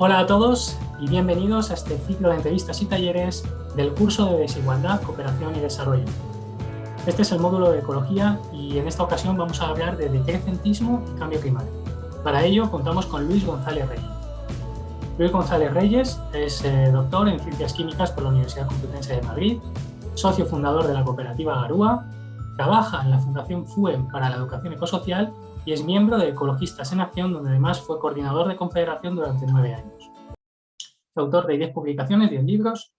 Hola a todos y bienvenidos a este ciclo de entrevistas y talleres del curso de Desigualdad, Cooperación y Desarrollo. Este es el módulo de Ecología y en esta ocasión vamos a hablar de decrecentismo y cambio climático. Para ello contamos con Luis González Reyes. Luis González Reyes es doctor en Ciencias Químicas por la Universidad Complutense de Madrid, socio fundador de la cooperativa Garúa, trabaja en la Fundación FUEM para la Educación Ecosocial y es miembro de Ecologistas en Acción, donde además fue coordinador de confederación durante 9 años. Es autor de 10 publicaciones, 10 libros,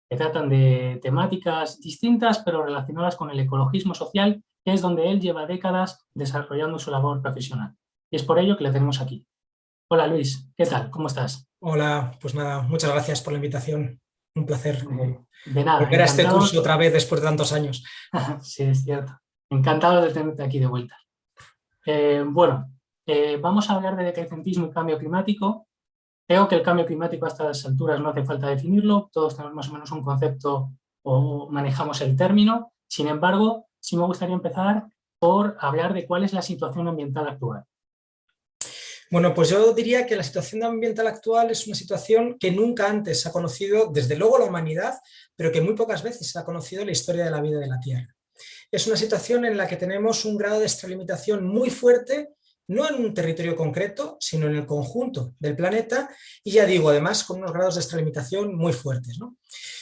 que tratan de temáticas distintas pero relacionadas con el ecologismo social, que es donde él lleva décadas desarrollando su labor profesional. Y es por ello que le tenemos aquí. Hola Luis, ¿qué tal? ¿Cómo estás? Hola, pues nada, muchas gracias por la invitación. Un placer De nada, volver a este encantados. curso otra vez después de tantos años. Sí, es cierto. Encantado de tenerte aquí de vuelta. Vamos a hablar de decrecentismo y cambio climático. Creo que el cambio climático a estas alturas no hace falta definirlo, todos tenemos más o menos un concepto o manejamos el término. Sin embargo, sí me gustaría empezar por hablar de cuál es la situación ambiental actual. Bueno, pues yo diría que la situación ambiental actual es una situación que nunca antes se ha conocido, desde luego la humanidad, pero que muy pocas veces se ha conocido en la historia de la vida de la Tierra. Es una situación en la que tenemos un grado de extralimitación muy fuerte, no en un territorio concreto, sino en el conjunto del planeta, y ya digo, además, con unos grados de extralimitación muy fuertes, ¿no?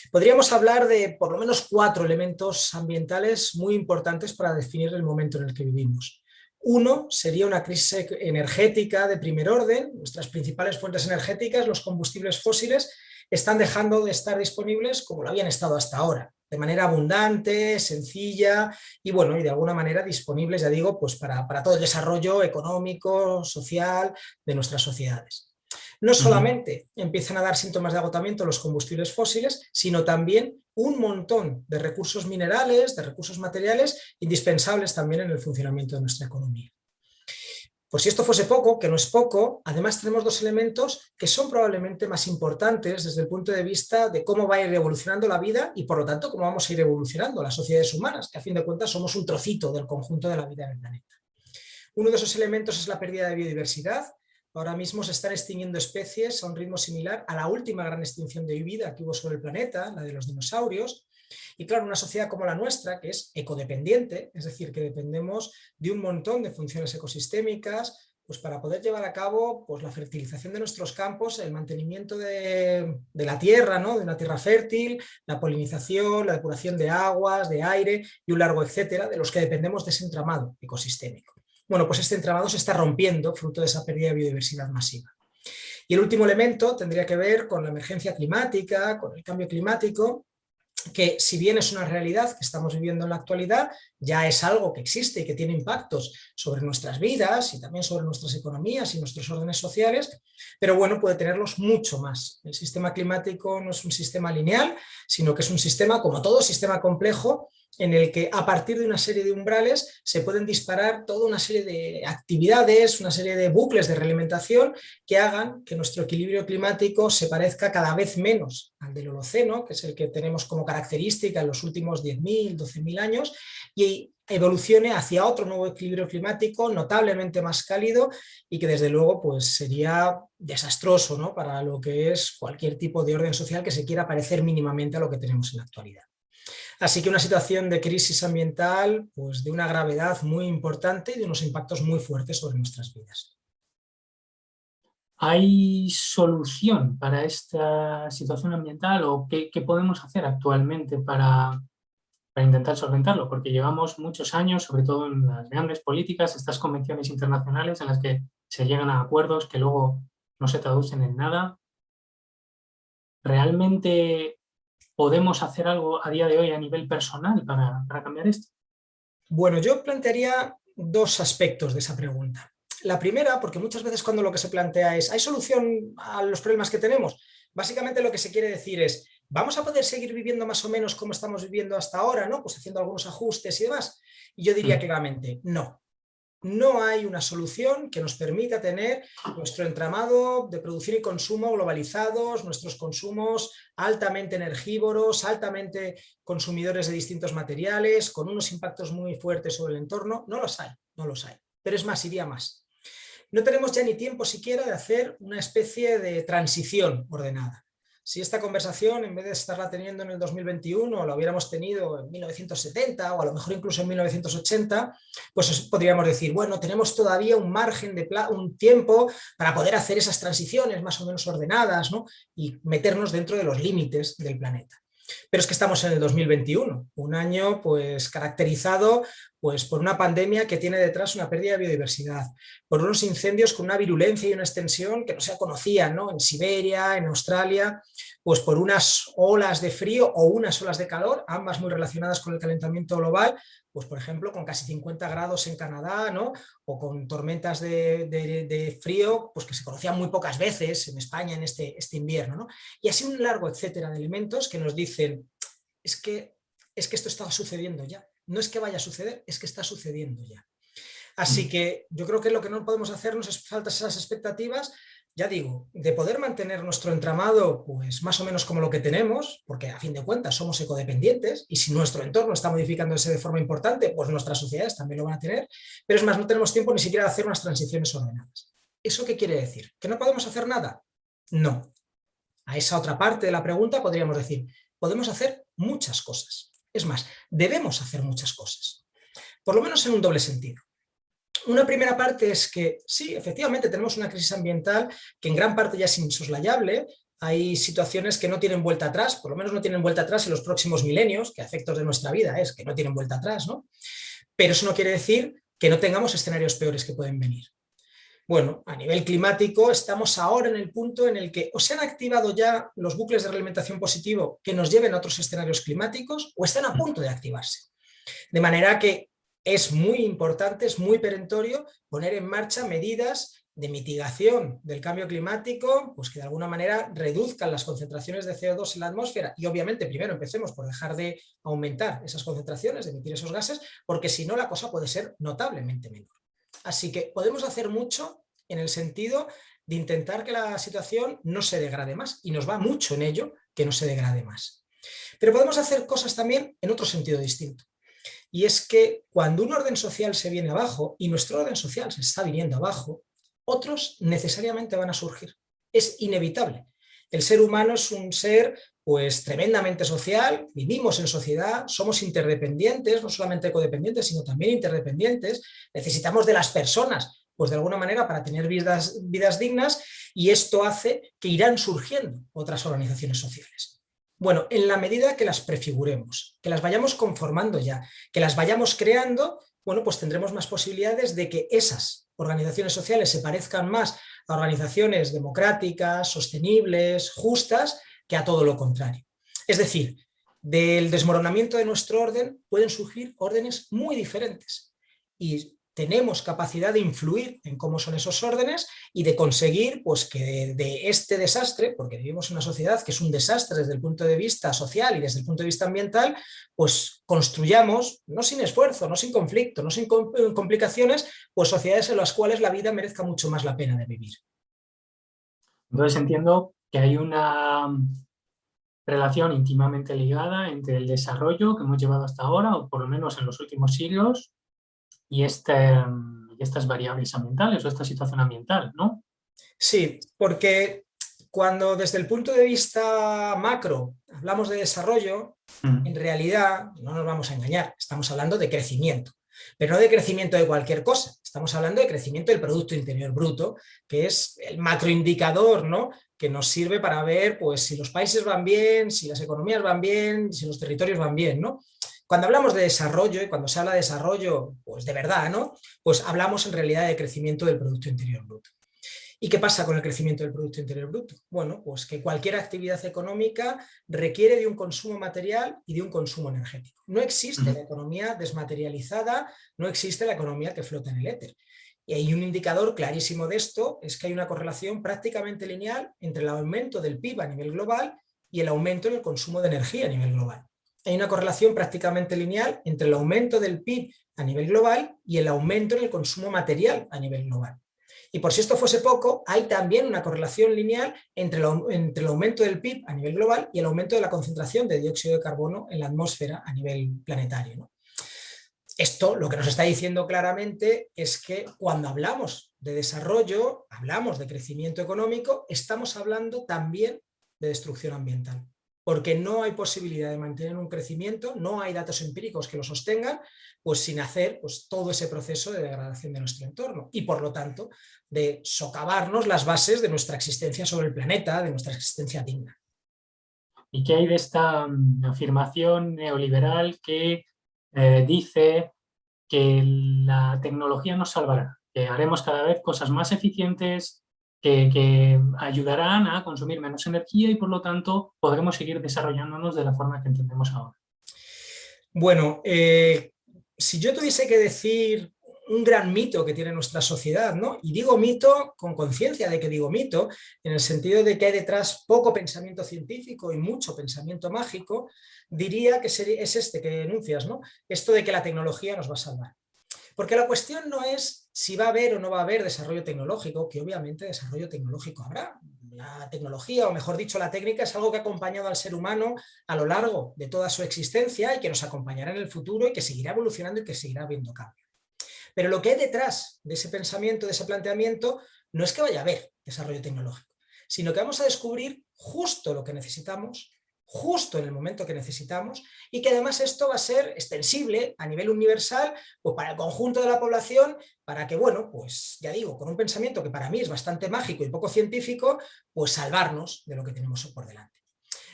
Podríamos hablar de por lo menos 4 elementos ambientales muy importantes para definir el momento en el que vivimos. Uno sería una crisis energética de primer orden. Nuestras principales fuentes energéticas, los combustibles fósiles, están dejando de estar disponibles como lo habían estado hasta ahora, de manera abundante, sencilla y bueno, y de alguna manera disponibles, ya digo, pues para todo el desarrollo económico, social de nuestras sociedades. No solamente empiezan a dar síntomas de agotamiento los combustibles fósiles, sino también un montón de recursos minerales, de recursos materiales indispensables también en el funcionamiento de nuestra economía. Por si esto fuese poco, que no es poco, además tenemos 2 elementos que son probablemente más importantes desde el punto de vista de cómo va a ir evolucionando la vida y por lo tanto cómo vamos a ir evolucionando las sociedades humanas, que a fin de cuentas somos un trocito del conjunto de la vida en el planeta. Uno de esos elementos es la pérdida de biodiversidad. Ahora mismo se están extinguiendo especies a un ritmo similar a la última gran extinción de vida que hubo sobre el planeta, la de los dinosaurios. Y claro, una sociedad como la nuestra, que es ecodependiente, es decir, que dependemos de un montón de funciones ecosistémicas, pues para poder llevar a cabo pues, la fertilización de nuestros campos, el mantenimiento de la tierra, ¿no? De una tierra fértil, la polinización, la depuración de aguas, de aire y un largo etcétera, de los que dependemos de ese entramado ecosistémico. Bueno, pues este entramado se está rompiendo fruto de esa pérdida de biodiversidad masiva. Y el último elemento tendría que ver con la emergencia climática, con el cambio climático, que si bien es una realidad que estamos viviendo en la actualidad, ya es algo que existe y que tiene impactos sobre nuestras vidas y también sobre nuestras economías y nuestros órdenes sociales, pero bueno, puede tenerlos mucho más. El sistema climático no es un sistema lineal, sino que es un sistema, como todo sistema complejo, en el que a partir de una serie de umbrales se pueden disparar toda una serie de actividades, una serie de bucles de realimentación que hagan que nuestro equilibrio climático se parezca cada vez menos al del Holoceno, que es el que tenemos como característica en los últimos 10.000, 12.000 años, y evolucione hacia otro nuevo equilibrio climático notablemente más cálido y que desde luego pues sería desastroso, ¿no? Para lo que es cualquier tipo de orden social que se quiera parecer mínimamente a lo que tenemos en la actualidad. Así que una situación de crisis ambiental pues de una gravedad muy importante y de unos impactos muy fuertes sobre nuestras vidas. ¿Hay solución para esta situación ambiental o qué podemos hacer actualmente para intentar solventarlo? Porque llevamos muchos años, sobre todo en las grandes políticas, estas convenciones internacionales en las que se llegan a acuerdos que luego no se traducen en nada. ¿Realmente podemos hacer algo a día de hoy a nivel personal para cambiar esto? Bueno, yo plantearía 2 aspectos de esa pregunta. La primera, porque muchas veces cuando lo que se plantea es ¿hay solución a los problemas que tenemos? Básicamente lo que se quiere decir es ¿vamos a poder seguir viviendo más o menos como estamos viviendo hasta ahora, ¿no? Pues haciendo algunos ajustes y demás. Y yo diría claramente no. No hay una solución que nos permita tener nuestro entramado de producción y consumo globalizados, nuestros consumos altamente energívoros, altamente consumidores de distintos materiales, con unos impactos muy fuertes sobre el entorno. No los hay, no los hay. Pero es más, iría más. no tenemos ya ni tiempo siquiera de hacer una especie de transición ordenada. Si esta conversación, en vez de estarla teniendo en el 2021, la hubiéramos tenido en 1970 o a lo mejor incluso en 1980, pues podríamos decir, bueno, tenemos todavía un margen de un tiempo para poder hacer esas transiciones más o menos ordenadas, ¿no? Y meternos dentro de los límites del planeta. Pero es que estamos en el 2021, un año pues caracterizado pues por una pandemia que tiene detrás una pérdida de biodiversidad, por unos incendios con una virulencia y una extensión que no se conocían, ¿no? En Siberia, en Australia, pues por unas olas de frío o unas olas de calor, ambas muy relacionadas con el calentamiento global, pues por ejemplo con casi 50 grados en Canadá, ¿no? O con tormentas de frío pues que se conocían muy pocas veces en España en este invierno, ¿no? Y así un largo etcétera de elementos que nos dicen es que esto está sucediendo ya. No es que vaya a suceder, es que está sucediendo ya. Así que yo creo que lo que no podemos hacernos es faltas esas expectativas, ya digo, de poder mantener nuestro entramado pues más o menos como lo que tenemos, porque a fin de cuentas somos ecodependientes y si nuestro entorno está modificándose de forma importante, pues nuestras sociedades también lo van a tener, pero es más, no tenemos tiempo ni siquiera de hacer unas transiciones ordenadas. ¿Eso qué quiere decir? ¿Que no podemos hacer nada? No. A esa otra parte de la pregunta podríamos decir, podemos hacer muchas cosas. Es más, debemos hacer muchas cosas, por lo menos en un doble sentido. Una primera parte es que sí, efectivamente tenemos una crisis ambiental que en gran parte ya es insoslayable, hay situaciones que no tienen vuelta atrás, por lo menos no tienen vuelta atrás en los próximos milenios, que a efectos de nuestra vida es que no tienen vuelta atrás, ¿no? Pero eso no quiere decir que no tengamos escenarios peores que pueden venir. Bueno, a nivel climático estamos ahora en el punto en el que o se han activado ya los bucles de realimentación positivo que nos lleven a otros escenarios climáticos o están a punto de activarse. De manera que es muy importante, es muy perentorio poner en marcha medidas de mitigación del cambio climático, pues que de alguna manera reduzcan las concentraciones de CO2 en la atmósfera y obviamente primero empecemos por dejar de aumentar esas concentraciones, de emitir esos gases, porque si no la cosa puede ser notablemente menor. Así que podemos hacer mucho en el sentido de intentar que la situación no se degrade más y nos va mucho en ello que no se degrade más. Pero podemos hacer cosas también en otro sentido distinto. Y es que cuando un orden social se viene abajo y nuestro orden social se está viniendo abajo, otros necesariamente van a surgir. Es inevitable. El ser humano es un ser pues tremendamente social, vivimos en sociedad, somos interdependientes, no solamente codependientes, sino también interdependientes, necesitamos de las personas, pues de alguna manera para tener vidas dignas y esto hace que irán surgiendo otras organizaciones sociales. Bueno, en la medida que las prefiguremos, que las vayamos conformando ya, que las vayamos creando, bueno, pues tendremos más posibilidades de que esas organizaciones sociales se parezcan más a organizaciones democráticas, sostenibles, justas, que a todo lo contrario. Es decir, del desmoronamiento de nuestro orden pueden surgir órdenes muy diferentes y tenemos capacidad de influir en cómo son esos órdenes y de conseguir pues, que de este desastre, porque vivimos en una sociedad que es un desastre desde el punto de vista social y desde el punto de vista ambiental, pues construyamos, no sin esfuerzo, no sin conflicto, no sin complicaciones, pues sociedades en las cuales la vida merezca mucho más la pena de vivir. Entonces entiendo que hay una relación íntimamente ligada entre el desarrollo que hemos llevado hasta ahora, o por lo menos en los últimos siglos, y estas variables ambientales o esta situación ambiental, ¿no? Sí, porque cuando desde el punto de vista macro hablamos de desarrollo, en realidad, no nos vamos a engañar, estamos hablando de crecimiento, pero no de crecimiento de cualquier cosa, estamos hablando de crecimiento del Producto Interior Bruto, que es el macroindicador, ¿no?, que nos sirve para ver pues, si los países van bien, si las economías van bien, si los territorios van bien, ¿no? Cuando hablamos de desarrollo y cuando se habla de desarrollo, pues de verdad, ¿no?, pues hablamos en realidad de crecimiento del Producto Interior Bruto. ¿Y qué pasa con el crecimiento del Producto Interior Bruto? Bueno, pues que cualquier actividad económica requiere de un consumo material y de un consumo energético. No existe la economía desmaterializada, no existe la economía que flota en el éter. Y hay un indicador clarísimo de esto, es que hay una correlación prácticamente lineal entre el aumento del PIB a nivel global y el aumento en el consumo de energía a nivel global. Hay una correlación prácticamente lineal entre el aumento del PIB a nivel global y el aumento en el consumo material a nivel global. Y por si esto fuese poco, hay también una correlación lineal entre el aumento del PIB a nivel global y el aumento de la concentración de dióxido de carbono en la atmósfera a nivel planetario, ¿no? Esto lo que nos está diciendo claramente es que cuando hablamos de desarrollo, hablamos de crecimiento económico, estamos hablando también de destrucción ambiental, porque no hay posibilidad de mantener un crecimiento, no hay datos empíricos que lo sostengan, pues sin hacer pues, todo ese proceso de degradación de nuestro entorno y por lo tanto de socavarnos las bases de nuestra existencia sobre el planeta, de nuestra existencia digna. ¿Y qué hay de esta afirmación neoliberal que dice que la tecnología nos salvará, que haremos cada vez cosas más eficientes, que ayudarán a consumir menos energía y por lo tanto podremos seguir desarrollándonos de la forma que entendemos ahora? Bueno, si yo tuviese que decir un gran mito que tiene nuestra sociedad, ¿no? Y digo mito con conciencia de que digo mito, en el sentido de que hay detrás poco pensamiento científico y mucho pensamiento mágico, diría que es este que denuncias, ¿no? Esto de que la tecnología nos va a salvar. Porque la cuestión no es si va a haber o no va a haber desarrollo tecnológico, que obviamente desarrollo tecnológico habrá. La tecnología, o mejor dicho, la técnica es algo que ha acompañado al ser humano a lo largo de toda su existencia y que nos acompañará en el futuro y que seguirá evolucionando y que seguirá habiendo cambio. Pero lo que hay detrás de ese pensamiento, de ese planteamiento, no es que vaya a haber desarrollo tecnológico, sino que vamos a descubrir justo lo que necesitamos, justo en el momento que necesitamos, y que además esto va a ser extensible a nivel universal pues para el conjunto de la población, para que, bueno, pues ya digo, con un pensamiento que para mí es bastante mágico y poco científico, pues salvarnos de lo que tenemos por delante.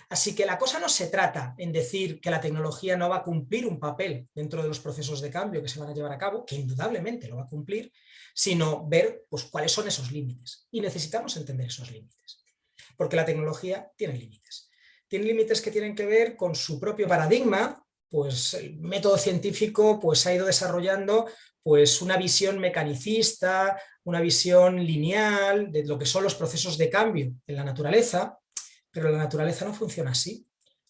Así que la cosa no se trata en decir que la tecnología no va a cumplir un papel dentro de los procesos de cambio que se van a llevar a cabo, que indudablemente lo va a cumplir, sino ver pues, cuáles son esos límites. Y necesitamos entender esos límites, porque la tecnología tiene límites. Tiene límites que tienen que ver con su propio paradigma, pues el método científico pues, ha ido desarrollando pues, una visión mecanicista, una visión lineal de lo que son los procesos de cambio en la naturaleza, pero la naturaleza no funciona así.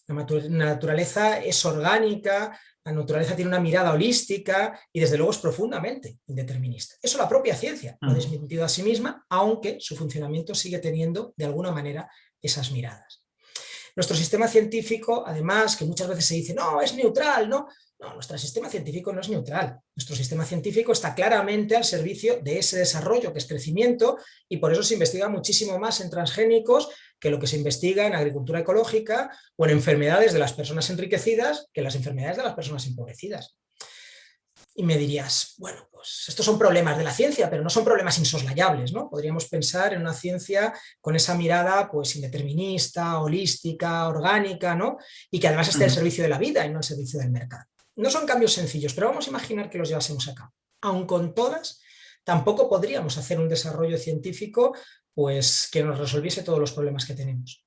La naturaleza es orgánica, la naturaleza tiene una mirada holística y desde luego es profundamente indeterminista. Eso la propia ciencia lo ha desmentido a sí misma, aunque su funcionamiento sigue teniendo de alguna manera esas miradas. Nuestro sistema científico, además, que muchas veces se dice, no, es neutral, ¿no? No, nuestro sistema científico no es neutral. Nuestro sistema científico está claramente al servicio de ese desarrollo que es crecimiento y por eso se investiga muchísimo más en transgénicos que lo que se investiga en agricultura ecológica o en enfermedades de las personas enriquecidas que las enfermedades de las personas empobrecidas. Y me dirías, bueno, pues estos son problemas de la ciencia, pero no son problemas insoslayables, ¿no? Podríamos pensar en una ciencia con esa mirada pues indeterminista, holística, orgánica, ¿no? Y que además esté al servicio de la vida y no al servicio del mercado. No son cambios sencillos, pero vamos a imaginar que los llevásemos a cabo. Aun con todas, tampoco podríamos hacer un desarrollo científico pues, que nos resolviese todos los problemas que tenemos.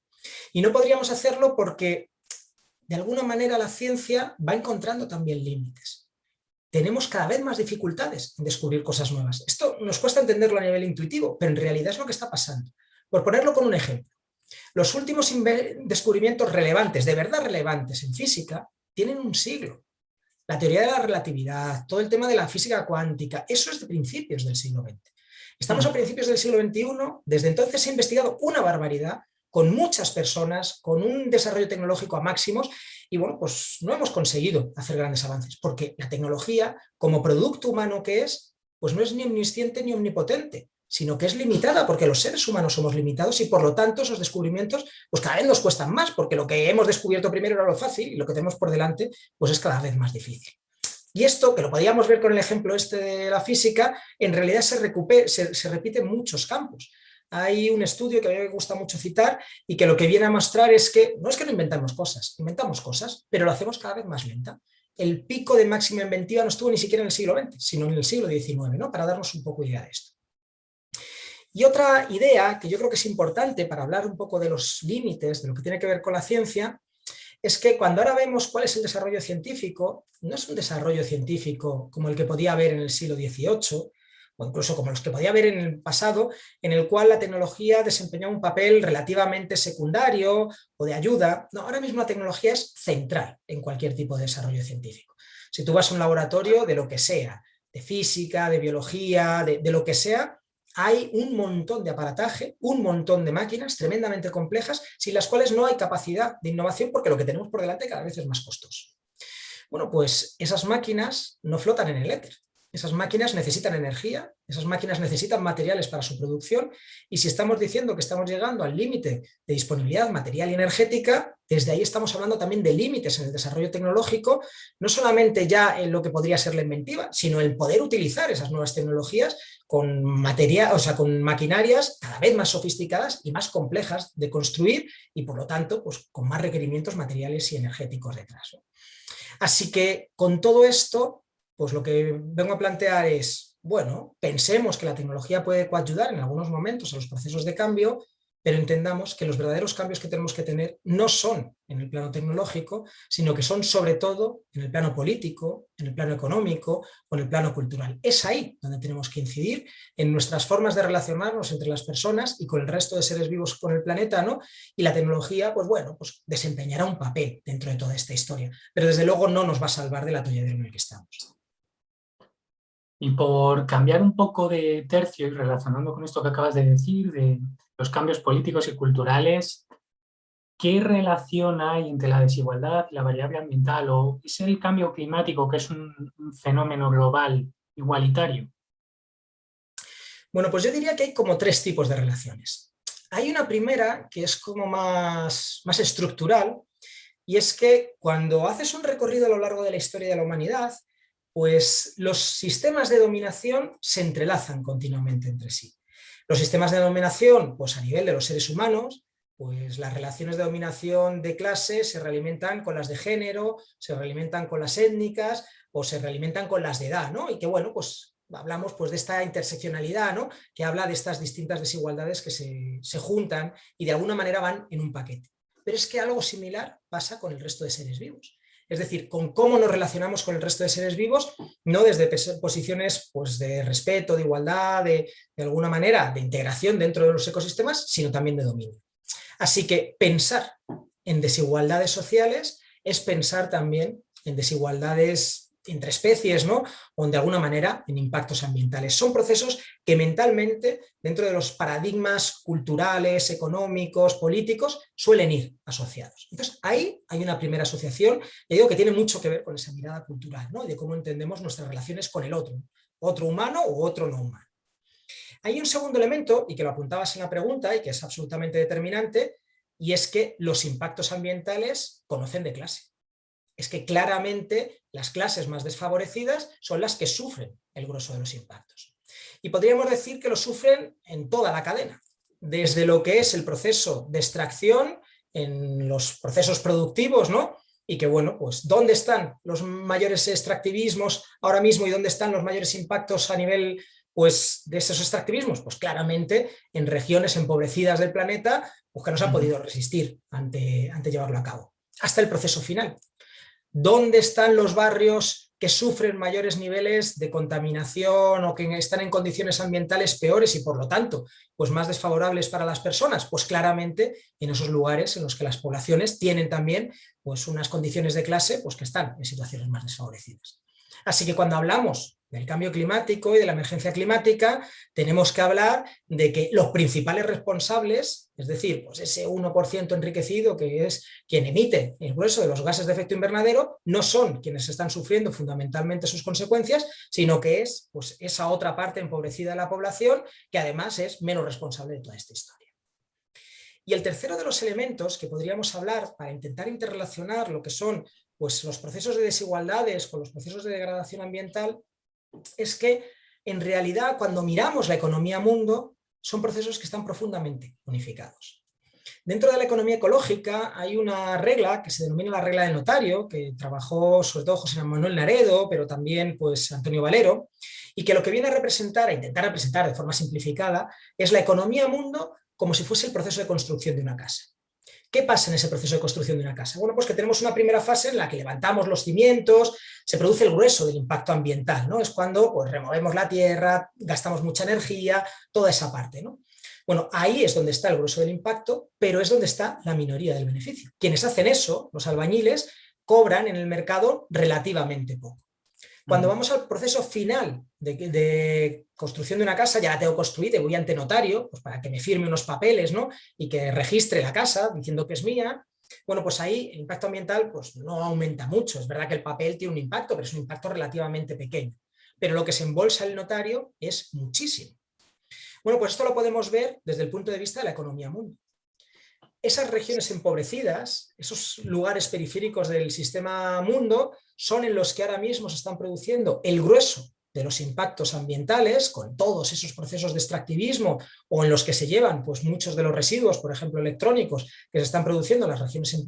Y no podríamos hacerlo porque, de alguna manera, la ciencia va encontrando también límites. Tenemos cada vez más dificultades en descubrir cosas nuevas. Esto nos cuesta entenderlo a nivel intuitivo, pero en realidad es lo que está pasando. Por ponerlo con un ejemplo, los últimos descubrimientos relevantes, de verdad relevantes en física, tienen un siglo. La teoría de la relatividad, todo el tema de la física cuántica, eso es de principios del siglo XX. Estamos a principios del siglo XXI, desde entonces se ha investigado una barbaridad, con muchas personas, con un desarrollo tecnológico a máximos, y bueno, pues no hemos conseguido hacer grandes avances, porque la tecnología, como producto humano que es, pues no es ni omnisciente ni omnipotente, sino que es limitada, porque los seres humanos somos limitados y por lo tanto esos descubrimientos pues cada vez nos cuestan más, porque lo que hemos descubierto primero era lo fácil y lo que tenemos por delante pues es cada vez más difícil. Y esto, que lo podíamos ver con el ejemplo este de la física, en realidad se repite en muchos campos. Hay un estudio que a mí me gusta mucho citar y que lo que viene a mostrar es que no inventamos cosas, pero lo hacemos cada vez más lenta. El pico de máxima inventiva no estuvo ni siquiera en el siglo XX, sino en el siglo XIX, ¿no? Para darnos un poco idea de esto. Y otra idea que yo creo que es importante para hablar un poco de los límites, de lo que tiene que ver con la ciencia, es que cuando ahora vemos cuál es el desarrollo científico, no es un desarrollo científico como el que podía haber en el siglo XVIII, o incluso como los que podía haber en el pasado, en el cual la tecnología desempeñaba un papel relativamente secundario o de ayuda. No, ahora mismo la tecnología es central en cualquier tipo de desarrollo científico. Si tú vas a un laboratorio de lo que sea, de física, de biología, de lo que sea, hay un montón de aparataje, un montón de máquinas tremendamente complejas, sin las cuales no hay capacidad de innovación porque lo que tenemos por delante cada vez es más costoso. Bueno, pues esas máquinas no flotan en el éter. esas máquinas necesitan energía, esas máquinas necesitan materiales para su producción, y si estamos diciendo que estamos llegando al límite de disponibilidad material y energética, desde ahí estamos hablando también de límites en el desarrollo tecnológico, no solamente ya en lo que podría ser la inventiva, sino el poder utilizar esas nuevas tecnologías con con maquinarias cada vez más sofisticadas y más complejas de construir, y por lo tanto, pues, con más requerimientos materiales y energéticos detrás, ¿no? Así que con todo esto, pues lo que vengo a plantear es, bueno, pensemos que la tecnología puede coayudar en algunos momentos a los procesos de cambio, pero entendamos que los verdaderos cambios que tenemos que tener no son en el plano tecnológico, sino que son sobre todo en el plano político, en el plano económico o en el plano cultural. Es ahí donde tenemos que incidir, en nuestras formas de relacionarnos entre las personas y con el resto de seres vivos con el planeta, ¿no? Y la tecnología, pues bueno, pues desempeñará un papel dentro de toda esta historia, pero desde luego no nos va a salvar del atolladero en el que estamos. Y por cambiar un poco de tercio y relacionando con esto que acabas de decir, de los cambios políticos y culturales, ¿qué relación hay entre la desigualdad y la variable ambiental? ¿O es el cambio climático, que es un fenómeno global igualitario? Bueno, pues yo diría que hay como tres tipos de relaciones. Hay una primera que es como más estructural, y es que cuando haces un recorrido a lo largo de la historia de la humanidad, pues los sistemas de dominación se entrelazan continuamente entre sí. Los sistemas de dominación, pues a nivel de los seres humanos, pues las relaciones de dominación de clase se realimentan con las de género, se realimentan con las étnicas o se realimentan con las de edad, ¿no? Y que bueno, pues hablamos pues de esta interseccionalidad, ¿no? Que habla de estas distintas desigualdades que se juntan y de alguna manera van en un paquete. Pero es que algo similar pasa con el resto de seres vivos. Es decir, con cómo nos relacionamos con el resto de seres vivos, no desde posiciones pues, de respeto, de igualdad, de alguna manera de integración dentro de los ecosistemas, sino también de dominio. Así que pensar en desigualdades sociales es pensar también en desigualdades entre especies, ¿no? O de alguna manera en impactos ambientales. Son procesos que mentalmente, dentro de los paradigmas culturales, económicos, políticos, suelen ir asociados. Entonces, ahí hay una primera asociación, y digo que tiene mucho que ver con esa mirada cultural, ¿no? Y de cómo entendemos nuestras relaciones con el otro humano u otro no humano. Hay un segundo elemento, y que lo apuntabas en la pregunta, y que es absolutamente determinante, y es que los impactos ambientales conocen de clase. Es que claramente las clases más desfavorecidas son las que sufren el grueso de los impactos. Y podríamos decir que lo sufren en toda la cadena, desde lo que es el proceso de extracción, en los procesos productivos, ¿no? Y que, bueno, pues ¿dónde están los mayores extractivismos ahora mismo y dónde están los mayores impactos a nivel pues, de esos extractivismos? Pues claramente en regiones empobrecidas del planeta, pues que no se ha podido resistir ante llevarlo a cabo. Hasta el proceso final. ¿Dónde están los barrios que sufren mayores niveles de contaminación o que están en condiciones ambientales peores y por lo tanto pues más desfavorables para las personas? Pues claramente en esos lugares en los que las poblaciones tienen también pues unas condiciones de clase pues que están en situaciones más desfavorecidas. Así que cuando hablamos del cambio climático y de la emergencia climática, tenemos que hablar de que los principales responsables, es decir, pues ese 1% enriquecido que es quien emite el grueso de los gases de efecto invernadero, no son quienes están sufriendo fundamentalmente sus consecuencias, sino que es pues, esa otra parte empobrecida de la población que además es menos responsable de toda esta historia. Y el tercero de los elementos que podríamos hablar para intentar interrelacionar lo que son pues, los procesos de desigualdades con los procesos de degradación ambiental es que en realidad cuando miramos la economía mundo son procesos que están profundamente unificados. Dentro de la economía ecológica hay una regla que se denomina la regla del notario, que trabajó sobre todo José Manuel Naredo, pero también pues, Antonio Valero, y que lo que viene a representar, a intentar representar de forma simplificada, es la economía mundo como si fuese el proceso de construcción de una casa. ¿Qué pasa en ese proceso de construcción de una casa? Bueno, pues que tenemos una primera fase en la que levantamos los cimientos, se produce el grueso del impacto ambiental, ¿no? Es cuando pues, removemos la tierra, gastamos mucha energía, toda esa parte, ¿no? Bueno, ahí es donde está el grueso del impacto, pero es donde está la minoría del beneficio. Quienes hacen eso, los albañiles, cobran en el mercado relativamente poco. Cuando vamos al proceso final de construcción de una casa, ya la tengo construida y voy ante notario, pues para que me firme unos papeles, ¿no? Y que registre la casa diciendo que es mía. Bueno, pues ahí el impacto ambiental pues, no aumenta mucho. Es verdad que el papel tiene un impacto, pero es un impacto relativamente pequeño. pero lo que se embolsa el notario es muchísimo. Bueno, pues esto lo podemos ver desde el punto de vista de la economía mundo. Esas regiones empobrecidas, esos lugares periféricos del sistema mundo, son en los que ahora mismo se están produciendo el grueso de los impactos ambientales, con todos esos procesos de extractivismo, o en los que se llevan pues, muchos de los residuos, por ejemplo electrónicos, que se están produciendo en las regiones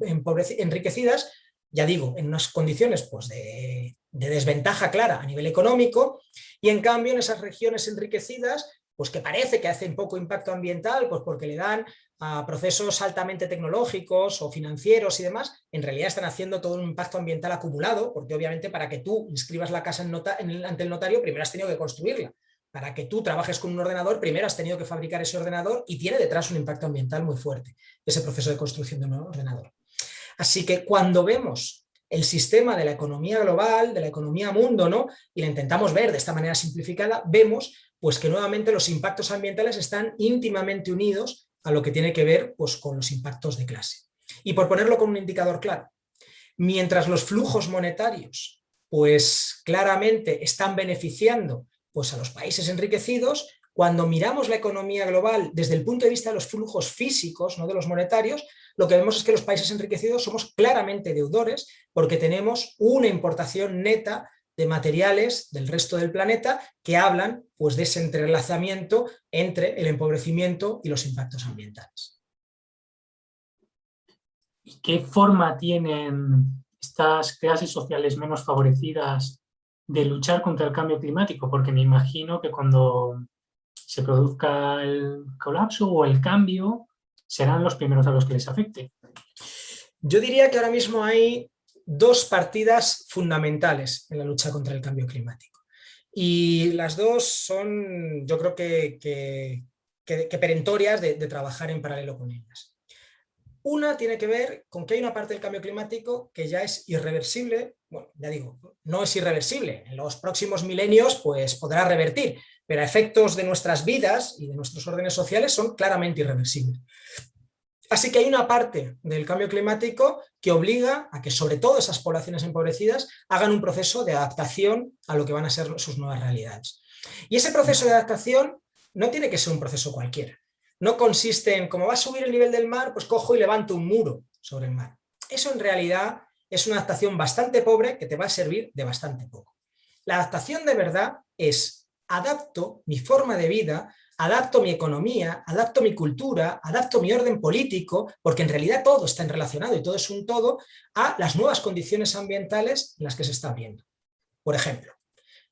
enriquecidas, ya digo, en unas condiciones pues, de desventaja clara a nivel económico, y en cambio en esas regiones enriquecidas, pues que parece que hacen poco impacto ambiental, pues porque le dan a procesos altamente tecnológicos o financieros y demás, en realidad están haciendo todo un impacto ambiental acumulado, porque obviamente para que tú inscribas la casa ante el notario, primero has tenido que construirla. Para que tú trabajes con un ordenador, primero has tenido que fabricar ese ordenador y tiene detrás un impacto ambiental muy fuerte, ese proceso de construcción de un ordenador. Así que cuando vemos el sistema de la economía global, de la economía mundo, ¿no? Y la intentamos ver de esta manera simplificada, vemos pues, que nuevamente los impactos ambientales están íntimamente unidos a lo que tiene que ver pues, con los impactos de clase. Y por ponerlo con un indicador claro, mientras los flujos monetarios pues, claramente están beneficiando pues, a los países enriquecidos, cuando miramos la economía global desde el punto de vista de los flujos físicos, no de los monetarios, lo que vemos es que los países enriquecidos somos claramente deudores porque tenemos una importación neta de materiales del resto del planeta que hablan pues, de ese entrelazamiento entre el empobrecimiento y los impactos ambientales. ¿Y qué forma tienen estas clases sociales menos favorecidas de luchar contra el cambio climático? Porque me imagino que cuando se produzca el colapso o el cambio, serán los primeros a los que les afecte. Yo diría que ahora mismo hay dos partidas fundamentales en la lucha contra el cambio climático. Y las dos son, yo creo que perentorias de trabajar en paralelo con ellas. Una tiene que ver con que hay una parte del cambio climático que ya es irreversible. Bueno, ya digo, no es irreversible. En los próximos milenios pues podrá revertir, pero a efectos de nuestras vidas y de nuestros órdenes sociales son claramente irreversibles. Así que hay una parte del cambio climático que obliga a que sobre todo esas poblaciones empobrecidas hagan un proceso de adaptación a lo que van a ser sus nuevas realidades. Y ese proceso de adaptación no tiene que ser un proceso cualquiera. No consiste en, como va a subir el nivel del mar, pues cojo y levanto un muro sobre el mar. Eso en realidad es una adaptación bastante pobre que te va a servir de bastante poco. La adaptación de verdad es adapto mi forma de vida, adapto mi economía, adapto mi cultura, adapto mi orden político, porque en realidad todo está relacionado y todo es un todo, a las nuevas condiciones ambientales en las que se está viendo. Por ejemplo,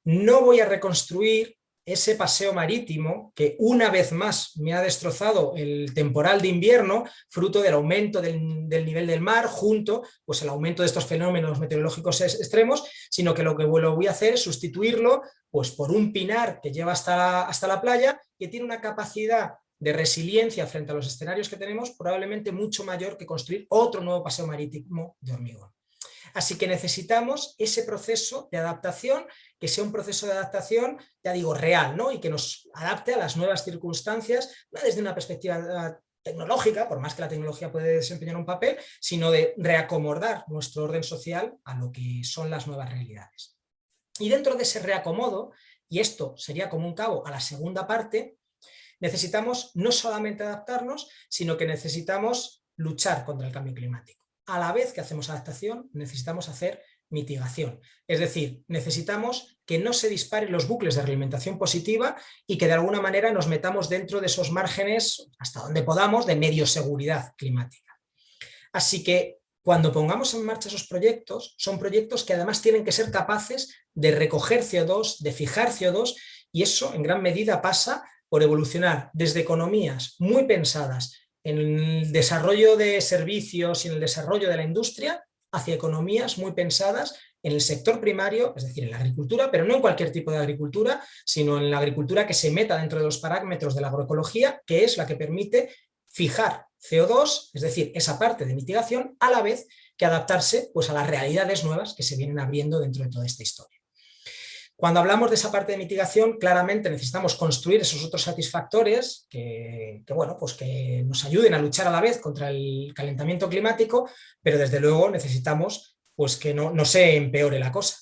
no voy a reconstruir ese paseo marítimo que una vez más me ha destrozado el temporal de invierno, fruto del aumento del nivel del mar, junto pues, al aumento de estos fenómenos meteorológicos extremos, sino que lo que voy a hacer es sustituirlo pues, por un pinar que lleva hasta la playa, que tiene una capacidad de resiliencia frente a los escenarios que tenemos probablemente mucho mayor que construir otro nuevo paseo marítimo de hormigón. Así que necesitamos ese proceso de adaptación, que sea un proceso de adaptación, ya digo, real, ¿no? Y que nos adapte a las nuevas circunstancias, no desde una perspectiva tecnológica, por más que la tecnología puede desempeñar un papel, sino de reacomodar nuestro orden social a lo que son las nuevas realidades. Y dentro de ese reacomodo, y esto sería como un cabo a la segunda parte, necesitamos no solamente adaptarnos, sino que necesitamos luchar contra el cambio climático. A la vez que hacemos adaptación, necesitamos hacer mitigación. Es decir, necesitamos que no se disparen los bucles de realimentación positiva y que de alguna manera nos metamos dentro de esos márgenes, hasta donde podamos, de medio seguridad climática. Así que cuando pongamos en marcha esos proyectos, son proyectos que además tienen que ser capaces de recoger CO2, de fijar CO2, y eso en gran medida pasa por evolucionar desde economías muy pensadas en el desarrollo de servicios y en el desarrollo de la industria, hacia economías muy pensadas en el sector primario, es decir, en la agricultura, pero no en cualquier tipo de agricultura, sino en la agricultura que se meta dentro de los parámetros de la agroecología, que es la que permite fijar CO2, es decir, esa parte de mitigación, a la vez que adaptarse pues, a las realidades nuevas que se vienen abriendo dentro de toda esta historia. Cuando hablamos de esa parte de mitigación, claramente necesitamos construir esos otros satisfactores que nos ayuden a luchar a la vez contra el calentamiento climático, pero desde luego necesitamos pues, que no se empeore la cosa.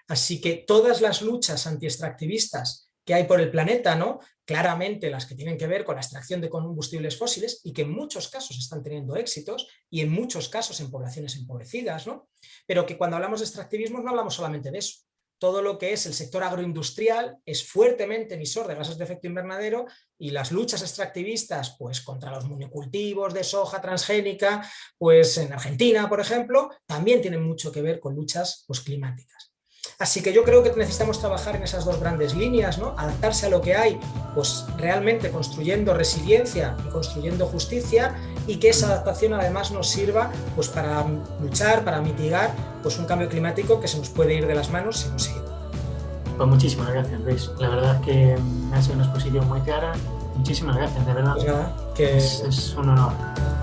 Así que todas las luchas antiextractivistas que hay por el planeta, ¿no? Claramente las que tienen que ver con la extracción de combustibles fósiles y que en muchos casos están teniendo éxitos y en muchos casos en poblaciones empobrecidas, ¿no? Pero que cuando hablamos de extractivismo no hablamos solamente de eso. Todo lo que es el sector agroindustrial es fuertemente emisor de gases de efecto invernadero y las luchas extractivistas pues, contra los monocultivos de soja transgénica, pues en Argentina, por ejemplo, también tienen mucho que ver con luchas pues, climáticas. Así que yo creo que necesitamos trabajar en esas dos grandes líneas, ¿no? Adaptarse a lo que hay, pues realmente construyendo resiliencia y construyendo justicia, y que esa adaptación además nos sirva pues, para luchar, para mitigar pues, un cambio climático que se nos puede ir de las manos si no seguimos. Pues muchísimas gracias, Luis. La verdad es que me ha sido una exposición muy clara. Muchísimas gracias, de verdad. Pues nada, es un honor.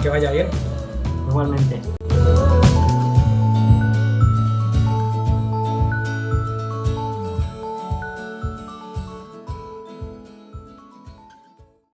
Que vaya bien. Igualmente.